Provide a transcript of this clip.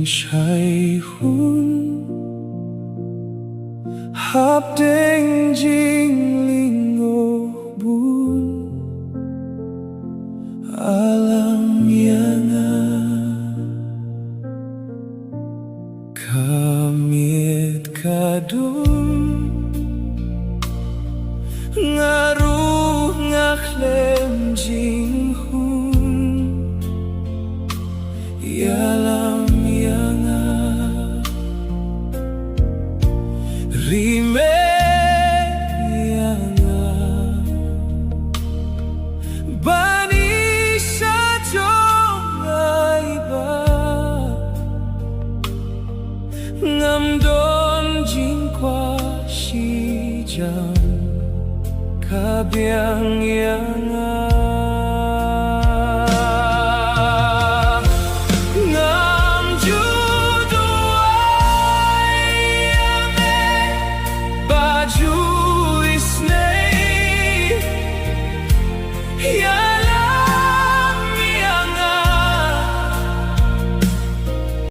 jingshai hun hấp đinh jing linggo bun alam yanga kamit kadum ngaruh ngaklem jing hun yalam yanga rime yanga bani sa jong ay ba ngam don jing kwa si jang kabyang yanga